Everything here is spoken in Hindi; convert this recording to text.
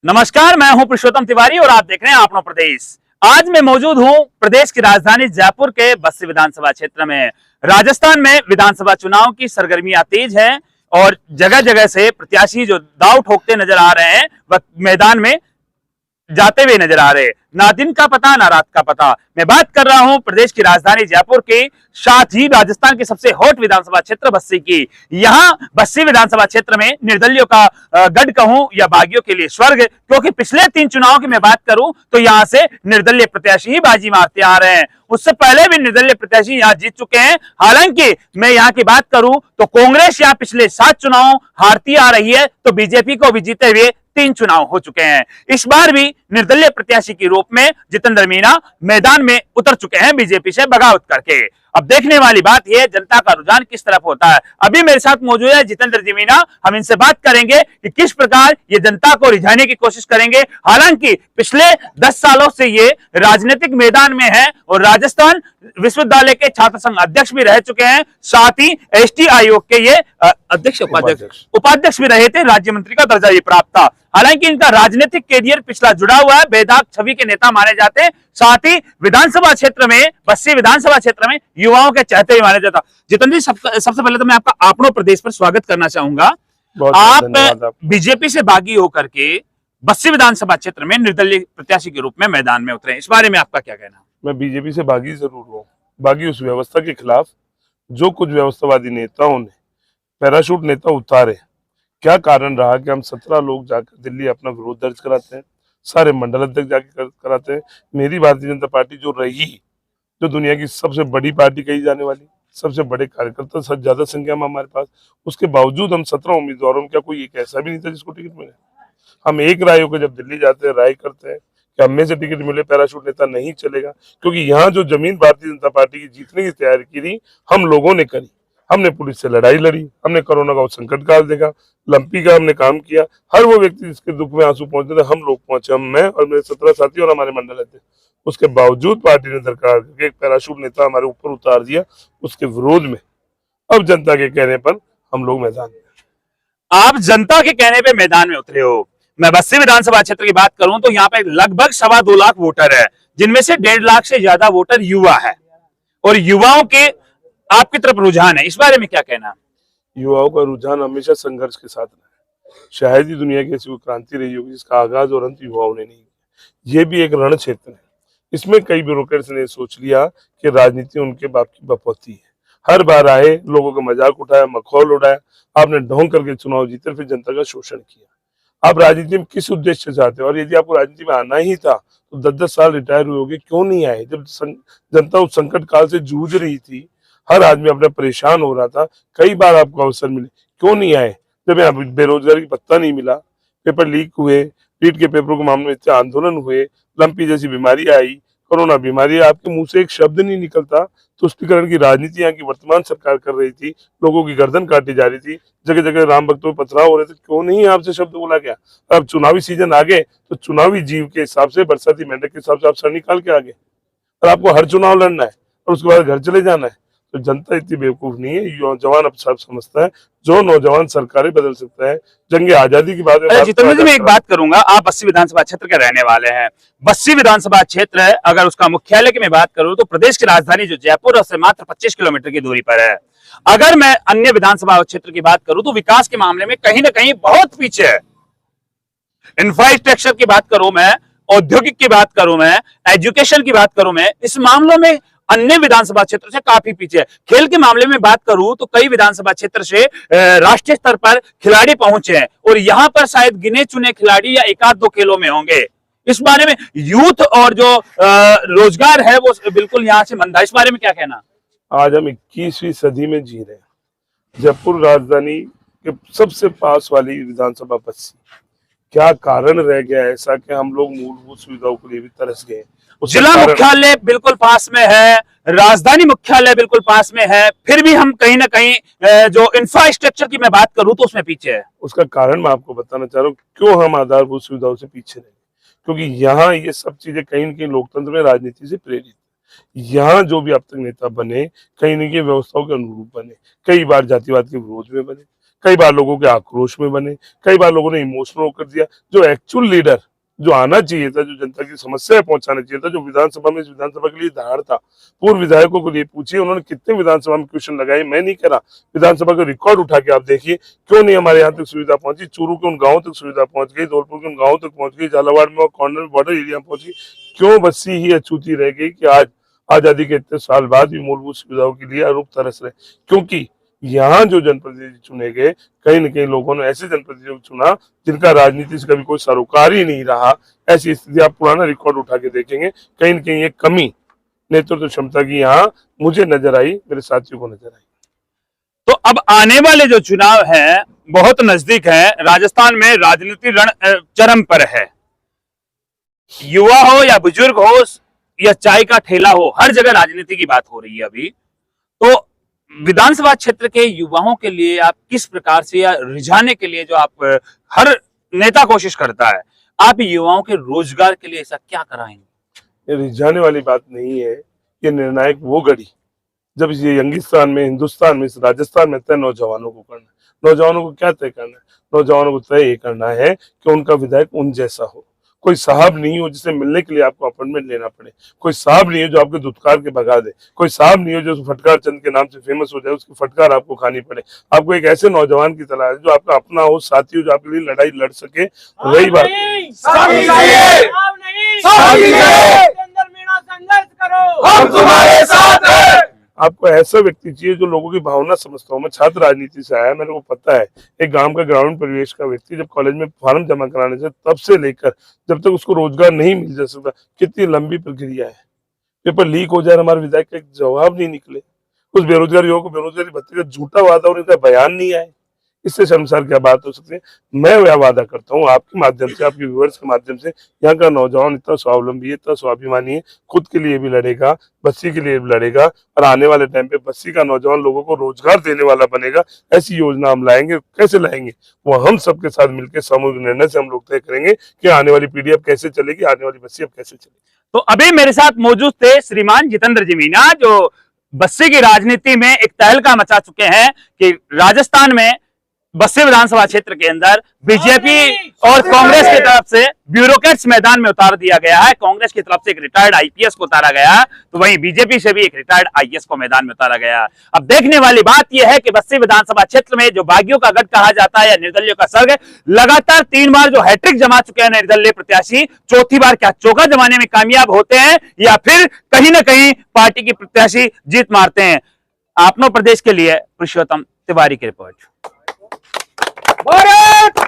नमस्कार, मैं हूं पुरुषोत्तम तिवारी और आप देख रहे हैं अपना प्रदेश। आज मैं मौजूद हूं प्रदेश की राजधानी जयपुर के बस्सी विधानसभा क्षेत्र में। राजस्थान में विधानसभा चुनाव की सरगर्मियां तेज है और जगह जगह से प्रत्याशी जो दांव ठोकते नजर आ रहे हैं वह मैदान में जाते हुए नजर आ रहे। ना दिन का पता ना रात का पता। मैं बात कर रहा हूं प्रदेश की राजधानी जयपुर की, साथ ही राजस्थान के सबसे हॉट विधानसभा क्षेत्र बस्सी की। यहां बस्सी विधानसभा क्षेत्र में निर्दलियों का गढ़ कहूं या बागियों के लिए स्वर्ग, क्योंकि पिछले 3 चुनाव की मैं बात करूं तो यहां से निर्दलीय प्रत्याशी ही बाजी मारते आ रहे हैं। उससे पहले भी निर्दलीय प्रत्याशी यहां जीत चुके हैं। हालांकि मैं यहां की बात करूं तो कांग्रेस यहां पिछले 7 चुनाव हारती आ रही है, तो बीजेपी को भी जीते हुए 3 चुनाव हो चुके हैं। इस बार भी निर्दलीय प्रत्याशी के रूप में जितेंद्र मीणा मैदान में उतर चुके हैं बीजेपी से बगावत करके। अब देखने वाली बात यह है जनता का रुझान किस तरफ होता है। अभी मेरे साथ मौजूद है जितेंद्र जी मीणा। हम इनसे बात करेंगे कि किस प्रकार ये जनता को रिझाने की कोशिश करेंगे। हालांकि पिछले 10 सालों से ये राजनीतिक मैदान में है और राजस्थान विश्वविद्यालय के छात्र संघ अध्यक्ष भी रह चुके हैं, साथ ही एसटी आयोग के ये अध्यक्ष उपाध्यक्ष भी रहे थे। राज्य मंत्री का दर्जा ये प्राप्त था। हालांकि इनका राजनीतिक कैरियर पिछला जुड़ा हुआ है, बेदाग छवि के नेता माने जाते हैं। साथ ही विधानसभा क्षेत्र में, बस्सी विधानसभा क्षेत्र में युवाओं के चहते हुए माने जाता। जितेंद्र जी, सबसे पहले तो मैं आपका अपनों प्रदेश पर स्वागत करना चाहूंगा। आप बीजेपी से बागी होकर के बस्सी विधानसभा क्षेत्र में निर्दलीय प्रत्याशी के रूप में मैदान में उतरे, इस बारे में आपका क्या कहना? मैं बीजेपी से बागी जरूर हूँ। बागी उस व्यवस्था के खिलाफ जो कुछ व्यवस्थावादी नेताओं ने पैराशूट नेता उतारे। क्या कारण रहा कि हम 17 लोग जाकर दिल्ली अपना विरोध दर्ज कराते हैं, सारे मंडल अध्यक्ष जाकर कराते हैं। मेरी भारतीय जनता पार्टी जो रही, जो दुनिया की सबसे बड़ी पार्टी कही जाने वाली, सबसे बड़े कार्यकर्ता सबसे ज्यादा संख्या में हमारे पास, उसके बावजूद हम 17 उम्मीदवारों में क्या कोई एक ऐसा भी नहीं था जिसको टिकट मिले। हम एक राय होकर जब दिल्ली जाते हैं, राय करते हैं कि हमें से टिकट मिले, पैराशूट नेता नहीं चलेगा। क्योंकि यहाँ जो जमीन भारतीय जनता पार्टी की जीतने की तैयारी की थी हम लोगों ने करी। हमने पुलिस से लड़ाई लड़ी, हमने कोरोना का संकट काल देखा, लंपी का हमने काम किया। हर वो व्यक्ति जिसके दुख में आंसू पहुंचते थे हम लोग पहुंचे, हम, मैं और मेरे 17 साथी और हमारे मंडल थे। उसके बावजूद पार्टी ने दरकार करके एक पैराशूट नेता हमारे ऊपर उतार दिया। उसके विरोध में अब जनता के कहने पर हम लोग मैदान में। आप जनता के कहने पे मैदान में उतरे हो। मैं बस्सी विधानसभा क्षेत्र की बात करूं तो यहाँ पे लगभग 2.25 लाख वोटर है, जिनमें से 1.5 लाख से ज्यादा वोटर युवा है और युवाओं के आपकी तरफ रुझान है, इस बारे में क्या कहना? युवाओं का रुझान हमेशा संघर्ष के साथ रहा है। शायद ही दुनिया की ऐसी कोई क्रांति रही होगी जिसका आगाज और अंत युवाओं ने नहीं किया। ये भी एक रण क्षेत्र है। इसमें कई ब्यूरोक्रेट्स ने सोच लिया कि राजनीति उनके बाप की बपौती है। हर बार आए, लोगों का मजाक उठाया, मखौल उड़ाया, आपने ढोंग करके चुनाव जीते, फिर जनता का शोषण किया। आप राजनीति में किस उद्देश्य से चाहते हो? और यदि आपको राजनीति में आना ही था तो 10-10 साल रिटायर हुए होगे, क्यों नहीं आए? जब जनता उस संकट काल से जूझ रही थी, हर आदमी अपना परेशान हो रहा था, कई बार आपको अवसर मिले, क्यों नहीं आए? जब यहाँ बेरोजगारी का पत्ता नहीं मिला, पेपर लीक हुए, नीट के पेपरों के मामले में इतने आंदोलन हुए, लंपी जैसी बीमारी आई, कोरोना बीमारी, आपके मुंह से एक शब्द नहीं निकलता। तुष्टीकरण की राजनीति यहाँ की वर्तमान सरकार कर रही थी, लोगों की गर्दन काटी जा रही थी, जगह जगह राम भक्तों में पथराव हो रहे थे, क्यों नहीं आपसे शब्द बोला गया? अब चुनावी सीजन आ गए तो चुनावी जीव के हिसाब से, बरसाती मेंढक के हिसाब से आप सर निकाल के आगे, और आपको हर चुनाव लड़ना है और उसके बाद घर चले जाना है। तो जनता इतनी बेवकूफ नहीं है, जवान अब सब समझता है। जो नौजवान सरकारें बदल सकता है। जंग आजादी की बात है। जितेंद्र जी, मैं एक बात करूंगा, आप बस्सी विधानसभा क्षेत्र के रहने वाले हैं। बस्सी विधानसभा क्षेत्र है, अगर उसका मुख्यालय की मैं बात करूं तो प्रदेश की राजधानी जो जयपुर से मात्र 25 किलोमीटर की दूरी पर है। अगर मैं अन्य विधानसभा क्षेत्र की बात करूं तो विकास के मामले में कहीं ना कहीं बहुत पीछे है। इंफ्रास्ट्रक्चर की बात करूं मैं, औद्योगिक की बात करूं मैं, एजुकेशन की बात करूं मैं, इस मामलों में अन्य विधानसभा क्षेत्र से काफी पीछे है। खेल के मामले में बात करूं तो कई विधानसभा क्षेत्र से राष्ट्रीय स्तर पर खिलाड़ी पहुंचे हैं और यहां पर शायद गिने चुने खिलाड़ी या 1-2 खेलों में होंगे। इस बारे में यूथ और जो रोजगार है वो बिल्कुल यहां से मंदा, इस बारे में क्या कहना? आज हम 21वीं सदी में जी रहे हैं। जयपुर राजधानी के सबसे पास वाली विधानसभा बस्सी, क्या कारण रह गया ऐसा कि हम लोग मूलभूत सुविधाओं के लिए भी तरस गए? जिला मुख्यालय बिल्कुल पास में है, राजधानी मुख्यालय बिल्कुल पास में है, फिर भी हम कहीं ना कहीं जो इंफ्रास्ट्रक्चर की मैं बात करूं तो उसमें पीछे है। उसका कारण मैं आपको बताना चाह रहा हूँ, क्यों हम आधारभूत सुविधाओं से पीछे रहे। क्योंकि यहाँ ये सब चीजें कहीं न कहीं लोकतंत्र में राजनीति से प्रेरित। यहाँ जो भी अब तक नेता बने, कहीं न कहीं व्यवस्थाओं के अनुरूप बने, कई बार जातिवाद के विरोध में बने, कई बार लोगों के आक्रोश में बने, कई बार लोगों ने इमोशनल होकर दिया। जो एक्चुअल लीडर जो आना चाहिए था, जो जनता की समस्याएं पहुंचाना चाहिए था, जो विधानसभा में इस विधानसभा के लिए धार था, पूर्व विधायकों को लिए पूछिए उन्होंने कितने विधानसभा में क्वेश्चन लगाए। मैं नहीं कह रहा, विधानसभा का रिकॉर्ड उठा के आप देखिए क्यों नहीं हमारे यहाँ तक सुविधा पहुंची। चूरू के उन गाँव तक सुविधा पहुंच गई, धौलपुर के उन गाँव तक पहुंच गई, झालावाड़ में और कॉर्नर बॉर्डर एरिया में पहुंची। क्यों बस्सी ही अछूती रह गई कि आज आजादी के इतने साल बाद भी मूलभूत सुविधाओं के लिए अरूप तरस रहे? क्योंकि यहाँ जो जनप्रतिनिधि चुने गए, कहीं न कहीं लोगों ने ऐसे जनप्रतिनिधियों को चुना जिनका राजनीति से कभी कोई सरोकार ही नहीं रहा। ऐसी स्थिति आप पुराना रिकॉर्ड उठा के देखेंगे, कहीं न कहीं ये कमी नेतृत्व क्षमता की यहाँ मुझे नजर आई, मेरे साथियों को नजर आई। तो अब आने वाले जो चुनाव है बहुत नजदीक है। राजस्थान में राजनीति रण चरम पर है। युवा हो या बुजुर्ग हो या चाय का ठेला हो, हर जगह राजनीति की बात हो रही है अभी। तो विधानसभा क्षेत्र के युवाओं के लिए आप किस प्रकार से या रिझाने के लिए, जो आप हर नेता कोशिश करता है, आप युवाओं के रोजगार के लिए ऐसा क्या कराएंगे? ये रिझाने वाली बात नहीं है, ये निर्णायक वो घड़ी जब ये यंगिस्तान में, हिंदुस्तान में, इस राजस्थान में तय नौजवानों को करना है। नौजवानों को क्या तय करना है? नौजवानों को तय ये करना है कि उनका विधायक उन जैसा हो। कोई साहब नहीं हो जिसे मिलने के लिए आपको अपॉइंटमेंट लेना पड़े, कोई साहब नहीं हो जो आपके धुतकार के भगा दे, कोई साहब नहीं हो जो फटकार चंद के नाम से फेमस हो जाए, उसकी फटकार आपको खानी पड़े। आपको एक ऐसे नौजवान की तलाश है जो आपका अपना हो, साथी हो, जो आपके लिए लड़ाई लड़ सके। रही बात हम तुम्हारे साथ हैं। आपको ऐसा व्यक्ति चाहिए जो लोगों की भावना समझता हो। मैं छात्र राजनीति से आया, मेरे को पता है एक गांव का ग्रामीण परिवेश का व्यक्ति जब कॉलेज में फॉर्म जमा कराने से तब से लेकर जब तक उसको रोजगार नहीं मिल जा सकता, कितनी लंबी प्रक्रिया है। पेपर लीक हो जाए, हमारे विधायक का एक जवाब नहीं निकले, उस बेरोजगार युवक को बेरोजगारी भत्ते का झूठा वादा और इनका बयान नहीं आए, इससे शर्मसार क्या बात हो सकती है। मैं वह वादा करता हूँ आपके माध्यम से, आपके व्यूअर्स के माध्यम से, यहाँ का नौजवान इतना स्वावलंबी है, इतना स्वाभिमानी है, खुद के लिए भी लड़ेगा, बस्सी के लिए भी लड़ेगा, और आने वाले टाइम पे बस्सी का नौजवान लोगों को रोजगार देने वाला बनेगा। ऐसी योजना हम लाएंगे। कैसे लाएंगे? वो हम सबके साथ मिलकर सामूहिक निर्णय से हम लोग तय करेंगे कि आने वाली पीढ़ी अब कैसे चलेगी, आने वाली बस्सी अब कैसे चलेगी। तो अभी मेरे साथ मौजूद थे श्रीमान जितेंद्र जी मीना, जो बस्सी की राजनीति में एक तहलका मचा चुके हैं कि राजस्थान में बस्सी विधानसभा क्षेत्र के अंदर बीजेपी और कांग्रेस की तरफ से ब्यूरोक्रेट्स मैदान में उतार दिया गया है। कांग्रेस की तरफ से एक रिटायर्ड आईपीएस को उतारा गया है, तो वहीं बीजेपी से भी एक रिटायर्ड आईएएस को मैदान में उतारा गया है। अब देखने वाली बात यह है कि बस्सी विधानसभा क्षेत्र में जो बागियों का गढ़ कहा जाता है या निर्दलियों का स्वर्ग, लगातार 3 बार जो हैट्रिक जमा चुके हैं निर्दलीय प्रत्याशी, चौथी बार क्या चौका जमाने में कामयाब होते हैं या फिर कहीं ना कहीं पार्टी की प्रत्याशी जीत मारते हैं? आपनो प्रदेश के लिए पुरुषोत्तम तिवारी की रिपोर्ट। भारत